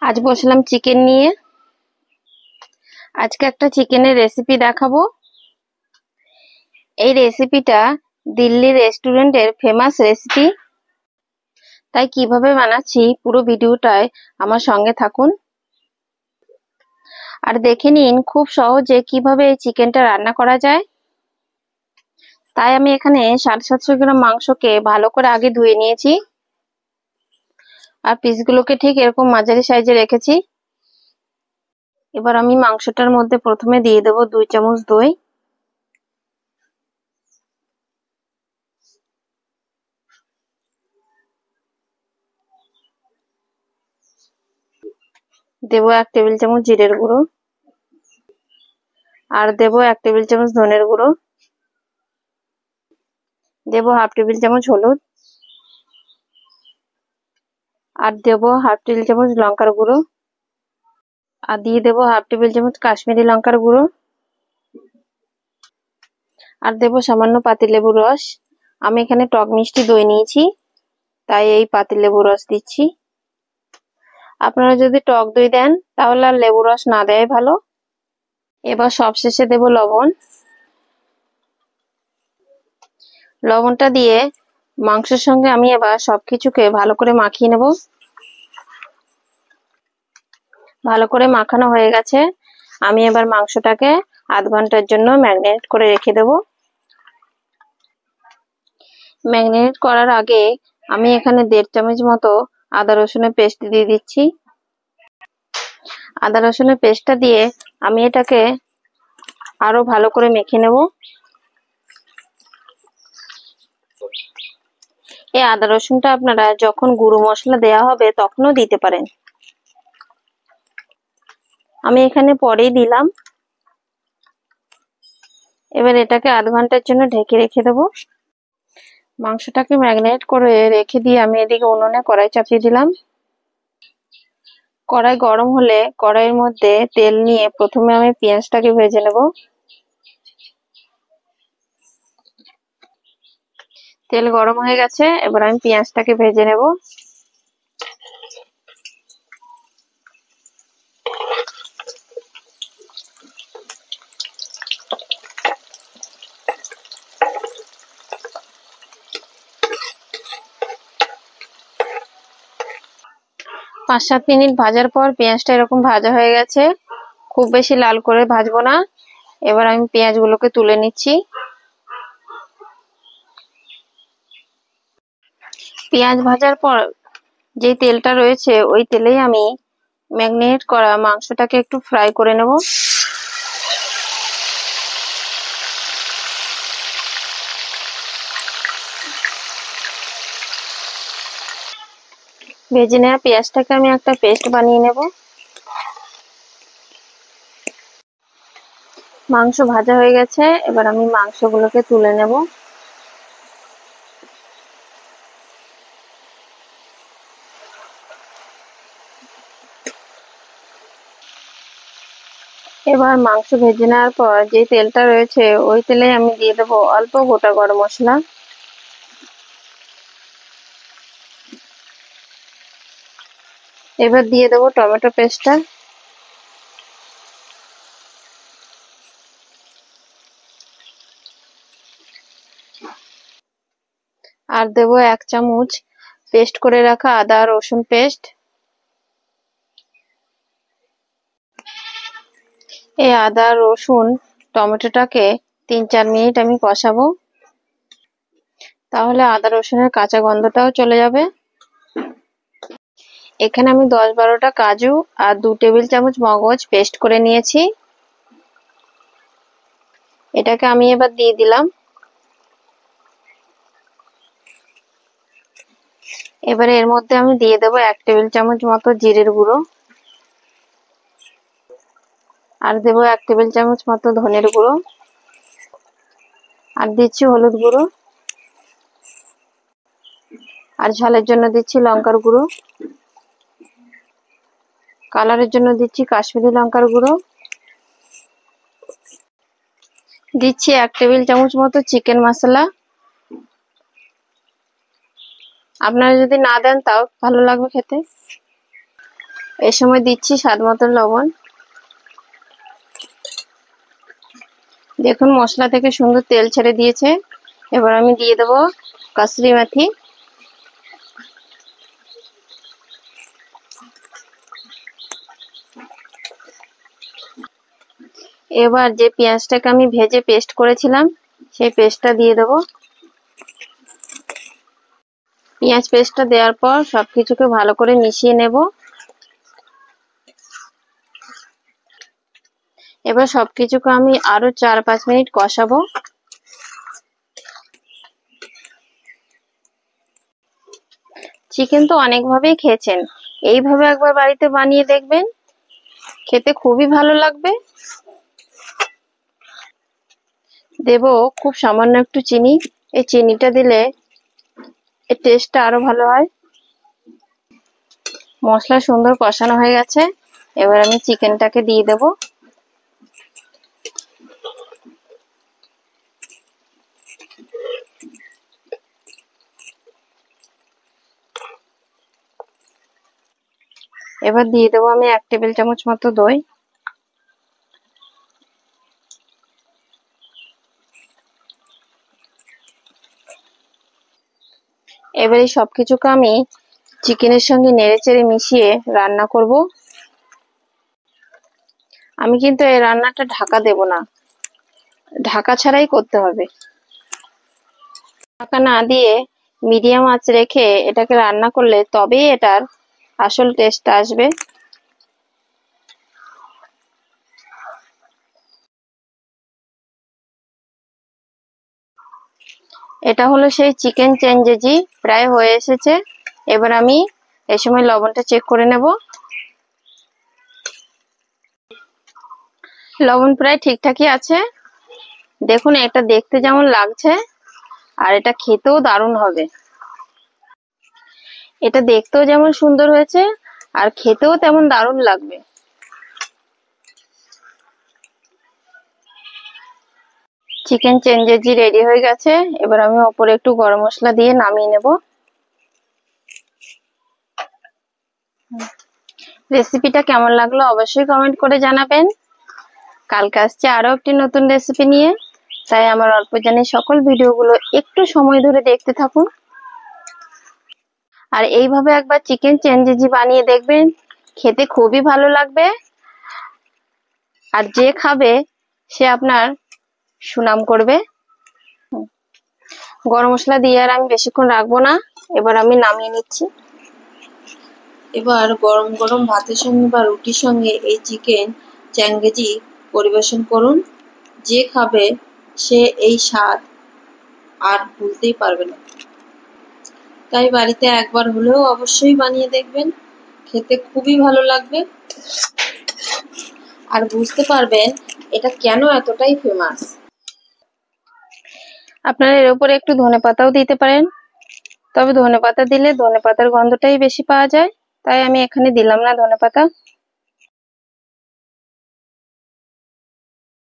আজ বসলাম চিকেন নিয়ে। আজকে একটা চিকেনের রেসিপি দেখাবো। এই রেসিপিটা দিল্লি রেস্টুরেন্টের ফেমাস রেসিপি। তাই কিভাবে বানাচ্ছি পুরো ভিডিওটায় আমার সঙ্গে থাকুন আর দেখে নিন খুব সহজে কিভাবে এই চিকেনটা রান্না করা যায়। তাই আমি এখানে 750 গ্রাম মাংসকে ভালো করে আগে ধুয়ে নিয়েছি আর পিসগুলোকে ঠিক এরকম মাঝারি সাইজে রেখেছি। এবার আমি মাংসটার মধ্যে প্রথমে দিয়ে দেব 2 চামচ দই, দেব 1 টেবিল চামচ জিরের গুঁড়ো আর দেব 1 টেবিল চামচ ধনের গুঁড়ো, দেব হাফ টেবিল চামচ হলুদ আর দেব হাফ টেবিল চামচ লঙ্কার গুঁড়ো আর দিয়ে দেব হাফ টেবিল চামচ কাশ্মীরি লঙ্কার গুঁড়ো আর দেব সামান্য পাতিলেবুর রস। আমি এখানে টক মিষ্টি দই নিয়েছি তাই এই পাতিলেবুর রস দিচ্ছি। আপনারা যদি টক দই দেন তাহলে আর লেবু রস না দেয় ভালো। এবার সবশেষে দেব লবণ। লবণটা দিয়ে মাংসের সঙ্গে আমি এবার সবকিছুকে ভালো করে মাখিয়ে নেব। ভালো করে মাখানো হয়ে গেছে। আমি এবার মাংসটাকে আধ ঘন্টার জন্য ম্যারিনেট করে রেখে দেব। ম্যারিনেট করার আগে আমি এখানে 1.5 চামচ মতো আদা রসুনের পেস্ট দিয়ে দিচ্ছি। আদা রসুনের পেস্টটা দিয়ে আমি এটাকে আরো ভালো করে মেখে নেব। এই আদা রসুনটা আপনারা যখন গুঁড়ো মশলা দেওয়া হবে তখনও দিতে পারেন। আমি এখানে পরেই দিলাম। এবার এটাকে আধ ঘন্টার জন্য ঢেকে রেখে দেব। মাংসটাকে ম্যারিনেট করে রেখে দিয়ে আমি এদিকে উনুনে কড়াই চাপিয়ে দিলাম। কড়াই গরম হলে কড়াইয়ের মধ্যে তেল নিয়ে প্রথমে আমি পেঁয়াজটাকে ভেজে নেব। তেল গরম হয়ে গেছে, এবার আমি পেঁয়াজটাকে ভেজে নেব। পাঁচ সাত মিনিট ভাজার পর পেঁয়াজটা এরকম ভাজা হয়ে গেছে। খুব বেশি লাল করে ভাজবো না। এবার আমি পেঁয়াজগুলোকে তুলে নিচ্ছি। পেঁয়াজ ভাজার পর যে তেলটা রয়েছে ওই তেলেই আমি ম্যারিনেট করা মাংসটাকে একটু ফ্রাই করে নেব। ভেজে নেওয়া পেঁয়াজটাকে আমি একটা পেস্ট বানিয়ে নেব। মাংস ভাজা হয়ে গেছে, এবার আমি মাংসগুলোকে তুলে নেব। এবার মাংস ভেজে নেওয়ার পর যে তেলটা রয়েছে ওই তেলে আমি দিয়ে দেবো অল্প গোটা গরম মশলা, এবার দিয়ে দেবো টমেটো পেস্টটা, আর দেবো 1 চামচ পেস্ট করে রাখা আদা রসুন পেস্ট। এই আদা রসুন টমেটোটাকে 3-4 মিনিট আমি কষাবো, তাহলে আদা রসুনের কাঁচা গন্ধটাও চলে যাবে। এখানে আমি 10-12টা কাজু আর 2 টেবিল চামচ মগজ পেস্ট করে নিয়েছি। এটাকে আমি এবার দিয়ে দিলাম। এবারে এর মধ্যে আমি দিয়ে দেবো 1 টেবিল চামচ মতো জিরের গুঁড়ো আর দেবো 1 টেবিল চামচ মতো ধনের গুঁড়ো আর দিচ্ছি হলুদ গুঁড়ো আর ঝালের জন্য দিচ্ছি লঙ্কার গুঁড়ো, কালারের জন্য দিচ্ছি কাশ্মীরি লঙ্কার গুঁড়ো, দিচ্ছি 1 টেবিল চামচ মতো চিকেন মশলা। আপনারা যদি না দেন তাও ভালো লাগবে খেতে। এই সময় দিচ্ছি স্বাদ মতো লবণ। দেখুন মশলা থেকে সুন্দর তেল ছেড়ে দিয়েছে। এবার আমি দিয়ে দেবো কাসুরি মেথি। এবার যে পেঁয়াজটাকে আমি ভেজে পেস্ট করেছিলাম সেই পেস্টটা দিয়ে দেবো। পেঁয়াজ পেস্টটা দেওয়ার পর সবকিছুকে ভালো করে মিশিয়ে নেব। এবার সবকিছুকে আমি আরো 4-5 মিনিট কষাবো। চিকেন তো অনেকভাবেই খেয়েছেন, এইভাবে একবার বাড়িতে বানিয়ে দেখবেন, খেতে খুবই ভালো লাগবে। দেব খুব সামান্য একটু চিনি। এই চিনিটা দিলে এর টেস্টটা আরো ভালো হয়। মশলা সুন্দর কষানো হয়ে গেছে। এবার আমি চিকেনটাকে দিয়ে দেব। এবার দিয়ে দেবো আমি 1 টেবিল চামচ মতো দই। এবার এই সবকিছুকে আমি চিকেনের সঙ্গে নেড়েচেড়ে মিশিয়ে রান্না করব। আমি কিন্তু এই রান্নাটা ঢাকা দেব না, ঢাকা ছাড়াই করতে হবে। ঢাকা না দিয়ে মিডিয়াম আঁচ রেখে এটাকে রান্না করলে তবেই এটার আসল টেস্ট আসবে। এটা হলো সেই চিকেন চেঞ্জেজি, প্রায় হয়ে এসেছে। এবার আমি এই সময় লবণটা চেক করে নেব। লবণ প্রায় ঠিকঠাকই আছে। দেখুন এটা দেখতে যেমন লাগছে আর এটা খেতেও দারুণ হবে। এটা দেখতেও যেমন সুন্দর হয়েছে আর খেতেও তেমন দারুণ লাগবে। চিকেন চেঞ্জেজি রেডি হয়ে গেছে। এবার আমি ওপরে একটু গরম মশলা দিয়ে নামিয়ে নেব। রেসিপিটা কেমন লাগলো অবশ্যই কমেন্ট করে জানাবেন। কালকে আসছে আরো একটি নতুন রেসিপি নিয়ে, তাই আমার অল্প জানি সকল ভিডিওগুলো একটু সময় ধরে দেখতে থাকুন। আর এইভাবে একবার চিকেন চেঞ্জেজি বানিয়ে দেখবেন, খেতে খুবই ভালো লাগবে। আর যে খাবে সে আপনার সুনাম করবে। গরম মশলা দিয়ে আর আমি বেশিক্ষণ রাখবো না, এবার আমি নামিয়ে নিচ্ছি। এবার গরম গরম ভাতের সঙ্গে বা রুটির সঙ্গে এই চিকেন চ্যাঙ্গেজি পরিবেশন করুন। যে খাবে সে এই স্বাদ আর ভুলতেই পারবে না। তাই বাড়িতে একবার হলেও অবশ্যই বানিয়ে দেখবেন, খেতে খুবই ভালো লাগবে। আর বুঝতে পারবেন এটা কেন এতটাই ফেমাস। আপনারা এর উপরে একটু ধনেপাতাও দিতে পারেন, তবে ধনেপাতা দিলে ধনেপাতার গন্ধটাই বেশি পাওয়া যায়, তাই আমি এখানে দিলাম না ধনেপাতা।